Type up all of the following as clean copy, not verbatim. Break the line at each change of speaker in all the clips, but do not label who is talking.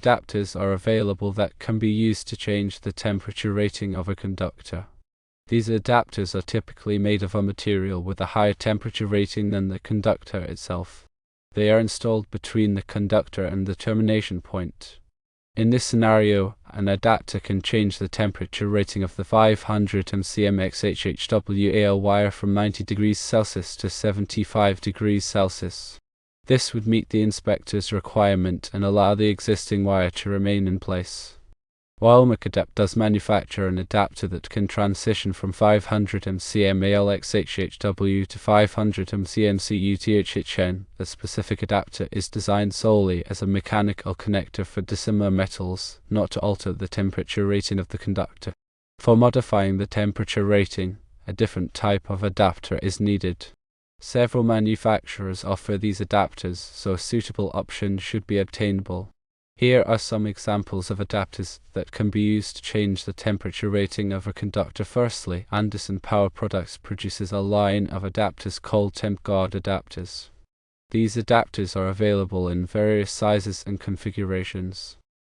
adapters are available that can be used to change the temperature rating of a conductor. These adapters are typically made of a material with a higher temperature rating than the conductor itself. They are installed between the conductor and the termination point. In this scenario, an adapter can change the temperature rating of the 500 MCM XHHW AL wire from 90 degrees Celsius to 75 degrees Celsius. This would meet the inspector's requirement and allow the existing wire to remain in place. While MCADAPT does manufacture an adapter that can transition from 500 MCM AL XHHW to 500 MCM CUTHHN, the specific adapter is designed solely as a mechanical connector for dissimilar metals, not to alter the temperature rating of the conductor. For modifying the temperature rating, a different type of adapter is needed. Several manufacturers offer these adapters, so a suitable option should be obtainable. Here are some examples of adapters that can be used to change the temperature rating of a conductor. Firstly, Anderson Power Products produces a line of adapters called TempGuard adapters. These adapters are available in various sizes and configurations.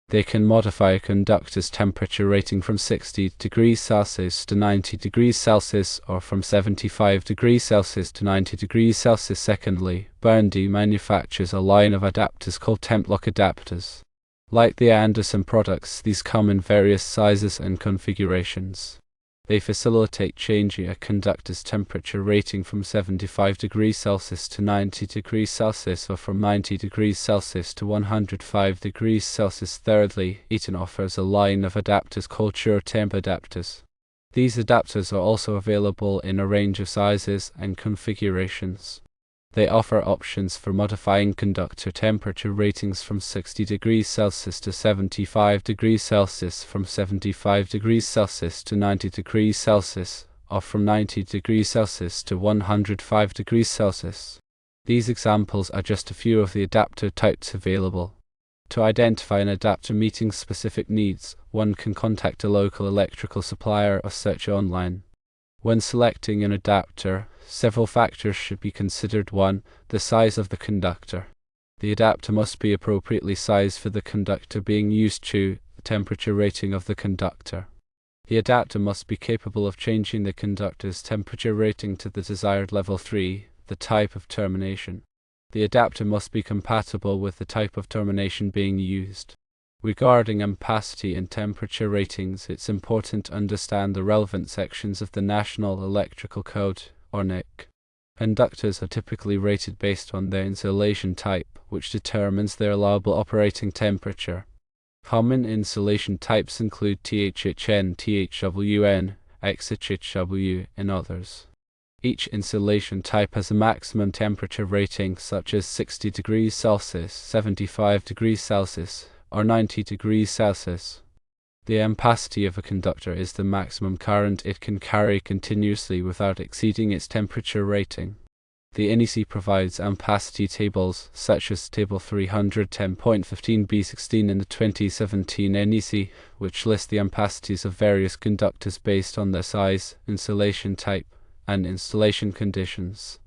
They can modify a conductor's temperature rating from 60 degrees Celsius to 90 degrees Celsius or from 75 degrees Celsius to 90 degrees Celsius. Secondly, Burndy manufactures a line of adapters called TempLock adapters. Like the Anderson products, these come in various sizes and configurations. They facilitate changing a conductor's temperature rating from 75 degrees Celsius to 90 degrees Celsius or from 90 degrees Celsius to 105 degrees Celsius. Thirdly, Eaton offers a line of adapters called SureTemp adapters. These adapters are also available in a range of sizes and configurations. They offer options for modifying conductor temperature ratings from 60 degrees Celsius to 75 degrees Celsius, from 75 degrees Celsius to 90 degrees Celsius, or from 90 degrees Celsius to 105 degrees Celsius. These examples are just a few of the adapter types available. To identify an adapter meeting specific needs, one can contact a local electrical supplier or search online. When selecting an adapter, several factors should be considered. 1. The size of the conductor. The adapter must be appropriately sized for the conductor being used. 2. The temperature rating of the conductor. The adapter must be capable of changing the conductor's temperature rating to the desired level. 3. The type of termination. The adapter must be compatible with the type of termination being used. Regarding ampacity and temperature ratings, it's important to understand the relevant sections of the National Electrical Code, or NEC. Conductors are typically rated based on their insulation type, which determines their allowable operating temperature. Common insulation types include THHN, THWN, XHHW, and others. Each insulation type has a maximum temperature rating such as 60 degrees Celsius, 75 degrees Celsius, or 90 degrees Celsius. The ampacity of a conductor is the maximum current it can carry continuously without exceeding its temperature rating. The NEC provides ampacity tables, such as Table 310.15b16 in the 2017 NEC, which list the ampacities of various conductors based on their size, insulation type, and installation conditions.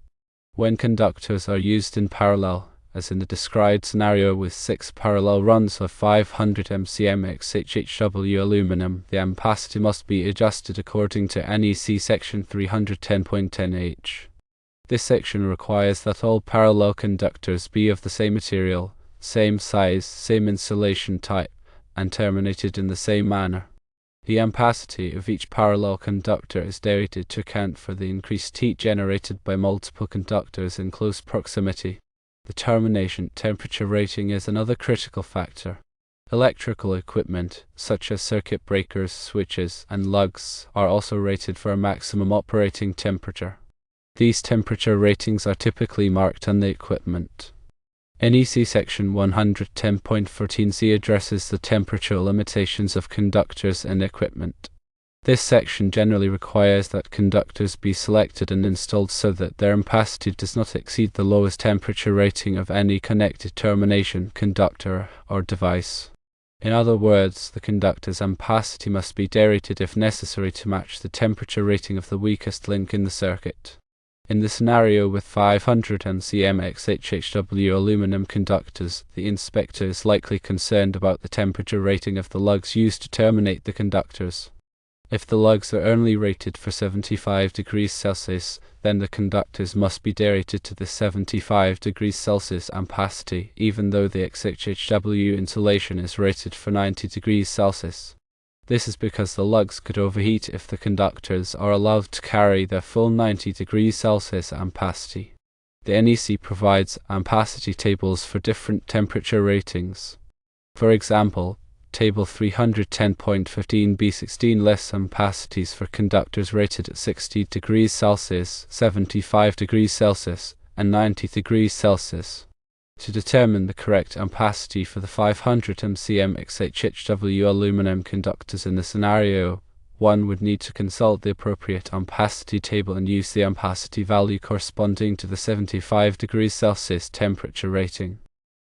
When conductors are used in parallel, as in the described scenario with 6 parallel runs of 500 MCM XHHW aluminum, the ampacity must be adjusted according to NEC section 310.10h. This section requires that all parallel conductors be of the same material, same size, same insulation type, and terminated in the same manner. The ampacity of each parallel conductor is derived to account for the increased heat generated by multiple conductors in close proximity. The termination temperature rating is another critical factor. Electrical equipment, such as circuit breakers, switches, and lugs, are also rated for a maximum operating temperature. These temperature ratings are typically marked on the equipment. NEC section 110.14c addresses the temperature limitations of conductors and equipment. This section generally requires that conductors be selected and installed so that their ampacity does not exceed the lowest temperature rating of any connected termination, conductor, or device. In other words, the conductor's ampacity must be derated if necessary to match the temperature rating of the weakest link in the circuit. In the scenario with 500 MCM XHHW aluminum conductors, the inspector is likely concerned about the temperature rating of the lugs used to terminate the conductors. If the lugs are only rated for 75 degrees Celsius, then the conductors must be derated to the 75 degrees Celsius ampacity, even though the XHHW insulation is rated for 90 degrees Celsius. This is because the lugs could overheat if the conductors are allowed to carry their full 90 degrees Celsius ampacity. The NEC provides ampacity tables for different temperature ratings. For example, Table 310.15b16 lists ampacities for conductors rated at 60 degrees Celsius, 75 degrees Celsius, and 90 degrees Celsius. To determine the correct ampacity for the 500 MCM XHHW aluminum conductors in the scenario, one would need to consult the appropriate ampacity table and use the ampacity value corresponding to the 75 degrees Celsius temperature rating.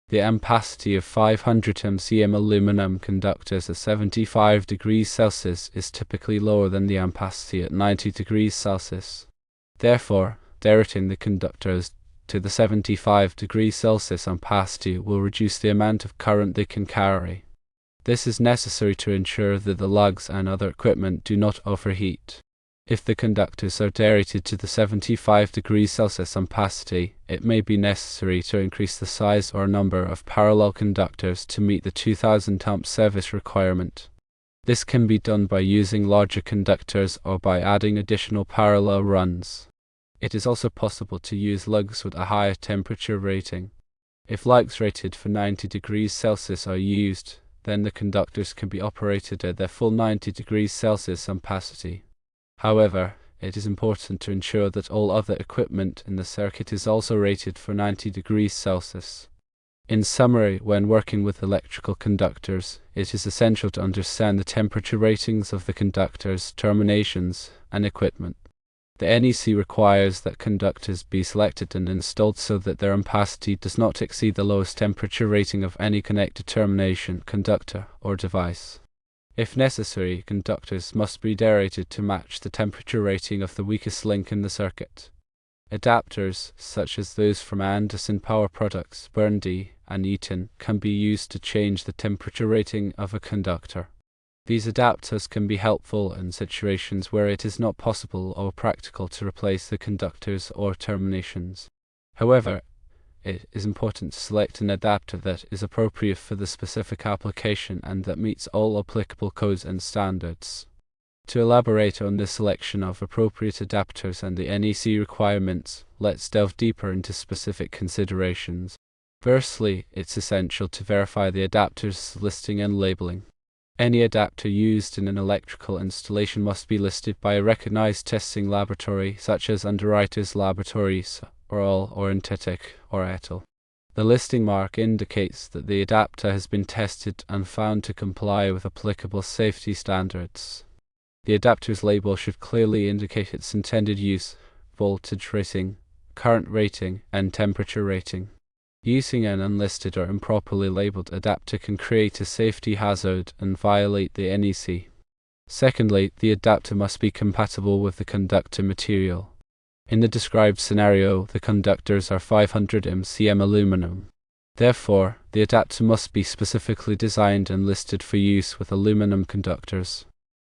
The ampacity of 500 MCM aluminum conductors at 75 degrees Celsius is typically lower than the ampacity at 90 degrees Celsius. Therefore, derating the conductors to the 75 degrees Celsius ampacity will reduce the amount of current they can carry. This is necessary to ensure that the lugs and other equipment do not overheat. If the conductors are derated to the 75 degrees Celsius ampacity, it may be necessary to increase the size or number of parallel conductors to meet the 2000 amp service requirement. This can be done by using larger conductors or by adding additional parallel runs. It is also possible to use lugs with a higher temperature rating. If lugs rated for 90 degrees Celsius are used, then the conductors can be operated at their full 90 degrees Celsius ampacity. However, it is important to ensure that all other equipment in the circuit is also rated for 90 degrees Celsius. In summary, when working with electrical conductors, it is essential to understand the temperature ratings of the conductors, terminations, and equipment. The NEC requires that conductors be selected and installed so that their ampacity does not exceed the lowest temperature rating of any connected termination, conductor, or device. If necessary, conductors must be derated to match the temperature rating of the weakest link in the circuit. Adapters, such as those from Anderson Power Products, Burndy, and Eaton, can be used to change the temperature rating of a conductor. These adapters can be helpful in situations where it is not possible or practical to replace the conductors or terminations. However, it is important to select an adapter that is appropriate for the specific application and that meets all applicable codes and standards. To elaborate on the selection of appropriate adapters and the NEC requirements, let's delve deeper into specific considerations. Firstly, it's essential to verify the adapter's listing and labeling. Any adapter used in an electrical installation must be listed by a recognized testing laboratory such as Underwriters Laboratories, Oral, or Intetic, or Etel. The listing mark indicates that the adapter has been tested and found to comply with applicable safety standards. The adapter's label should clearly indicate its intended use, voltage rating, current rating, and temperature rating. Using an unlisted or improperly labeled adapter can create a safety hazard and violate the NEC. Secondly, the adapter must be compatible with the conductor material. In the described scenario, the conductors are 500 MCM aluminum. Therefore, the adapter must be specifically designed and listed for use with aluminum conductors.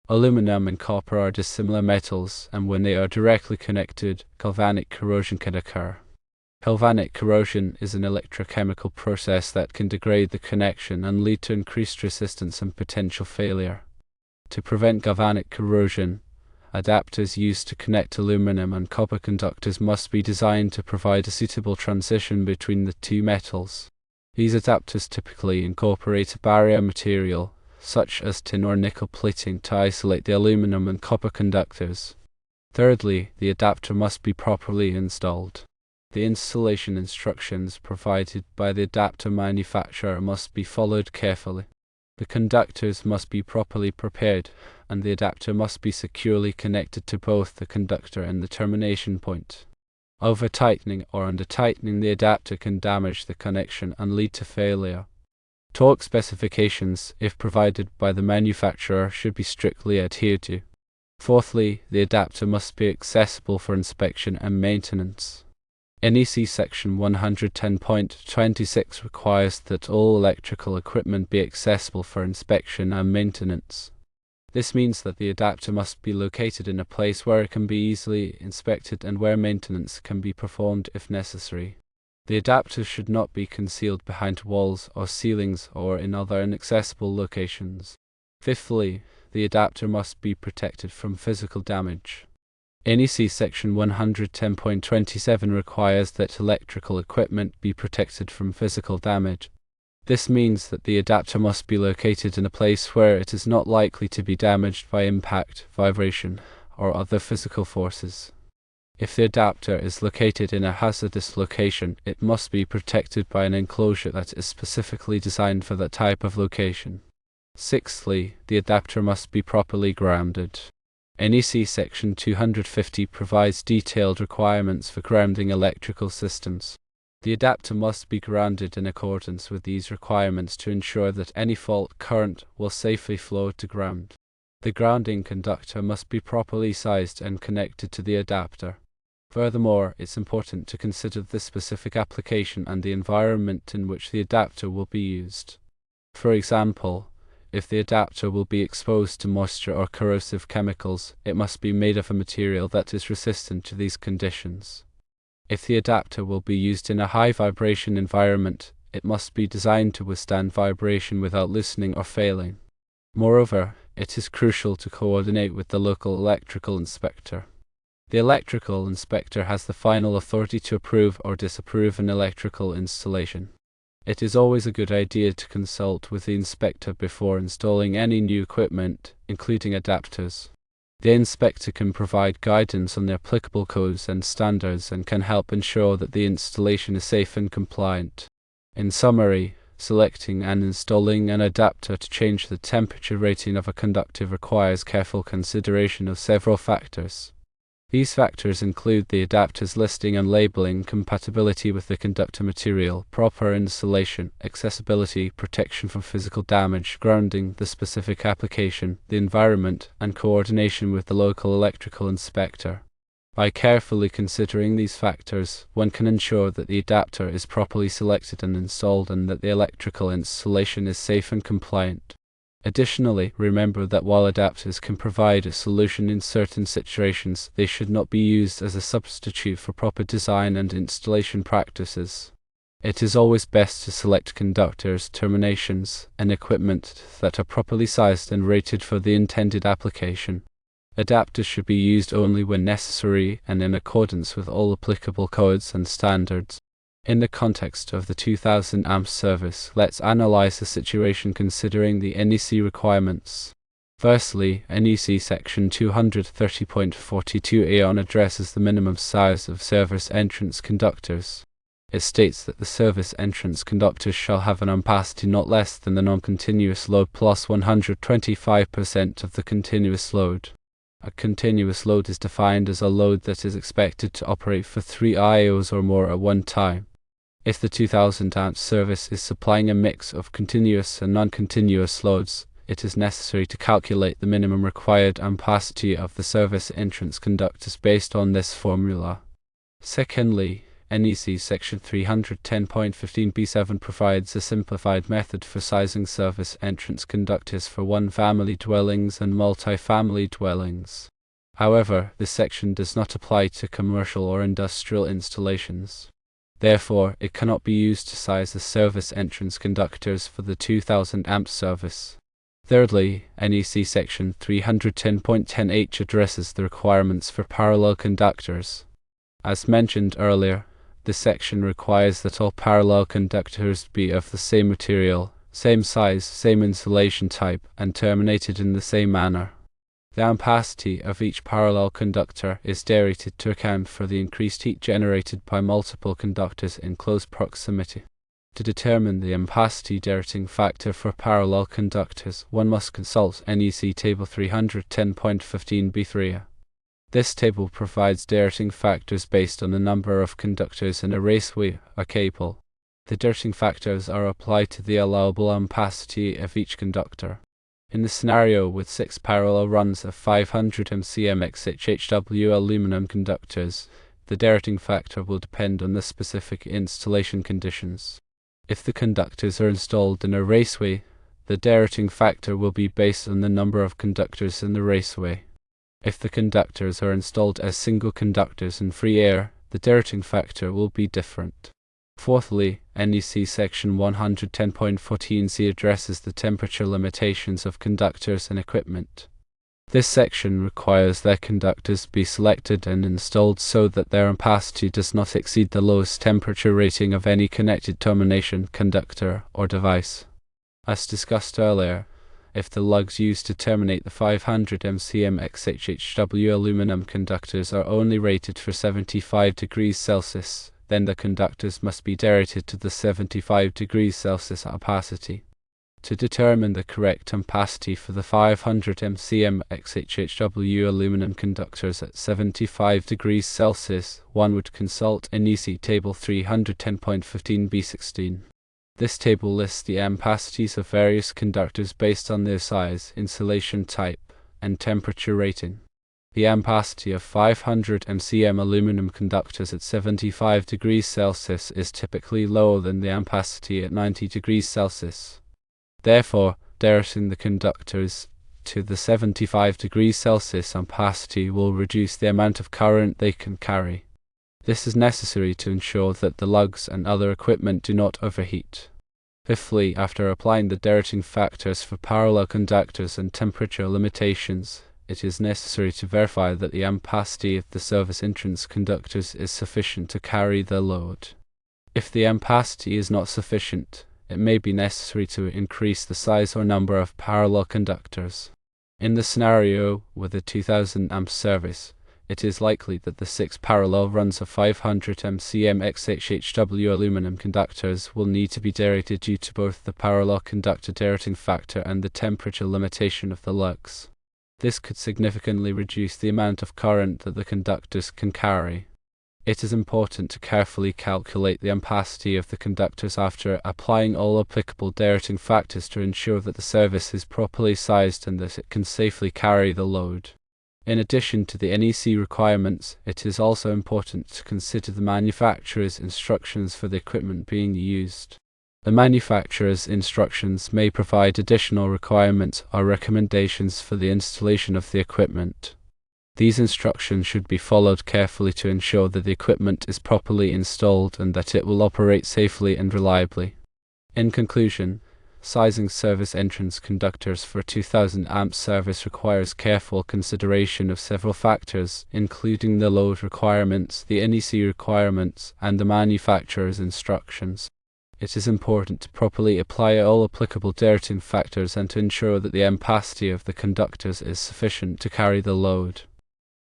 Aluminum and copper are dissimilar metals, and when they are directly connected, galvanic corrosion can occur. Galvanic corrosion is an electrochemical process that can degrade the connection and lead to increased resistance and potential failure. To prevent galvanic corrosion, adapters used to connect aluminum and copper conductors must be designed to provide a suitable transition between the two metals. These adapters typically incorporate a barrier material, such as tin or nickel plating, to isolate the aluminum and copper conductors. Thirdly, the adapter must be properly installed. The installation instructions provided by the adapter manufacturer must be followed carefully. The conductors must be properly prepared, and the adapter must be securely connected to both the conductor and the termination point. Over-tightening or under-tightening the adapter can damage the connection and lead to failure. Torque specifications, if provided by the manufacturer, should be strictly adhered to. Fourthly, the adapter must be accessible for inspection and maintenance. NEC Section 110.26 requires that all electrical equipment be accessible for inspection and maintenance. This means that the adapter must be located in a place where it can be easily inspected and where maintenance can be performed if necessary. The adapter should not be concealed behind walls or ceilings or in other inaccessible locations. Fifthly, the adapter must be protected from physical damage. NEC Section 110.27 requires that electrical equipment be protected from physical damage. This means that the adapter must be located in a place where it is not likely to be damaged by impact, vibration, or other physical forces. If the adapter is located in a hazardous location, it must be protected by an enclosure that is specifically designed for that type of location. Sixthly, the adapter must be properly grounded. NEC Section 250 provides detailed requirements for grounding electrical systems. The adapter must be grounded in accordance with these requirements to ensure that any fault current will safely flow to ground. The grounding conductor must be properly sized and connected to the adapter. Furthermore, it's important to consider the specific application and the environment in which the adapter will be used. For example, if the adapter will be exposed to moisture or corrosive chemicals, it must be made of a material that is resistant to these conditions. If the adapter will be used in a high vibration environment, it must be designed to withstand vibration without loosening or failing. Moreover, it is crucial to coordinate with the local electrical inspector. The electrical inspector has the final authority to approve or disapprove an electrical installation. It is always a good idea to consult with the inspector before installing any new equipment, including adapters. The inspector can provide guidance on the applicable codes and standards and can help ensure that the installation is safe and compliant. In summary, selecting and installing an adapter to change the temperature rating of a conductor requires careful consideration of several factors. These factors include the adapter's listing and labeling, compatibility with the conductor material, proper installation, accessibility, protection from physical damage, grounding, the specific application, the environment, and coordination with the local electrical inspector. By carefully considering these factors, one can ensure that the adapter is properly selected and installed and that the electrical installation is safe and compliant. Additionally, remember that while adapters can provide a solution in certain situations, they should not be used as a substitute for proper design and installation practices. It is always best to select conductors, terminations, and equipment that are properly sized and rated for the intended application. Adapters should be used only when necessary and in accordance with all applicable codes and standards. In the context of the 2000 amp service, let's analyze the situation considering the NEC requirements. Firstly, NEC Section 230.42 addresses the minimum size of service entrance conductors. It states that the service entrance conductors shall have an ampacity not less than the non-continuous load plus 125% of the continuous load. A continuous load is defined as a load that is expected to operate for 3 IOs or more at one time. If the 2000 amp service is supplying a mix of continuous and non-continuous loads, it is necessary to calculate the minimum required ampacity of the service entrance conductors based on this formula. Secondly, NEC Section 310.15b7 provides a simplified method for sizing service entrance conductors for one-family dwellings and multi-family dwellings. However, this section does not apply to commercial or industrial installations. Therefore, it cannot be used to size the service entrance conductors for the 2000 amp service. Thirdly, NEC Section 310.10h addresses the requirements for parallel conductors. As mentioned earlier, this section requires that all parallel conductors be of the same material, same size, same insulation type, and terminated in the same manner. The ampacity of each parallel conductor is derivated to account for the increased heat generated by multiple conductors in close proximity. To determine the ampacity derivating factor for parallel conductors, one must consult NEC Table 310.15b3. This table provides derivating factors based on the number of conductors in a raceway or cable. The derivating factors are applied to the allowable ampacity of each conductor. In the scenario with 6 parallel runs of 500 MCM XHHW aluminum conductors, the directing factor will depend on the specific installation conditions. If the conductors are installed in a raceway, the directing factor will be based on the number of conductors in the raceway. If the conductors are installed as single conductors in free air, the directing factor will be different. Fourthly, NEC Section 110.14c addresses the temperature limitations of conductors and equipment. This section requires that conductors be selected and installed so that their ampacity does not exceed the lowest temperature rating of any connected termination, conductor, or device. As discussed earlier, if the lugs used to terminate the 500 MCM XHHW aluminum conductors are only rated for 75 degrees Celsius, then the conductors must be derated to the 75 degrees Celsius ampacity. To determine the correct ampacity for the 500 MCM XHHW aluminum conductors at 75 degrees Celsius, one would consult NEC Table 310.15b16. This table lists the ampacities of various conductors based on their size, insulation type, and temperature rating. The ampacity of 500 MCM aluminum conductors at 75 degrees Celsius is typically lower than the ampacity at 90 degrees Celsius. Therefore, derating the conductors to the 75 degrees Celsius ampacity will reduce the amount of current they can carry. This is necessary to ensure that the lugs and other equipment do not overheat. Fifthly, after applying the derating factors for parallel conductors and temperature limitations, it is necessary to verify that the ampacity of the service entrance conductors is sufficient to carry the load. If the ampacity is not sufficient, it may be necessary to increase the size or number of parallel conductors. In the scenario with a 2000 amp service, it is likely that the 6 parallel runs of 500 MCM XHHW aluminum conductors will need to be derated due to both the parallel conductor derating factor and the temperature limitation of the lugs. This could significantly reduce the amount of current that the conductors can carry. It is important to carefully calculate the ampacity of the conductors after applying all applicable derating factors to ensure that the service is properly sized and that it can safely carry the load. In addition to the NEC requirements, it is also important to consider the manufacturer's instructions for the equipment being used. The manufacturer's instructions may provide additional requirements or recommendations for the installation of the equipment. These instructions should be followed carefully to ensure that the equipment is properly installed and that it will operate safely and reliably. In conclusion, sizing service entrance conductors for a 2000 amp service requires careful consideration of several factors, including the load requirements, the NEC requirements, and the manufacturer's instructions. It is important to properly apply all applicable derating factors and to ensure that the ampacity of the conductors is sufficient to carry the load.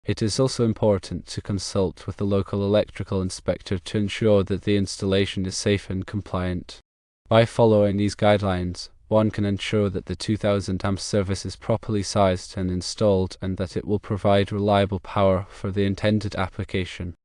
It is also important to consult with the local electrical inspector to ensure that the installation is safe and compliant. By following these guidelines, one can ensure that the 2000 amp service is properly sized and installed and that it will provide reliable power for the intended application.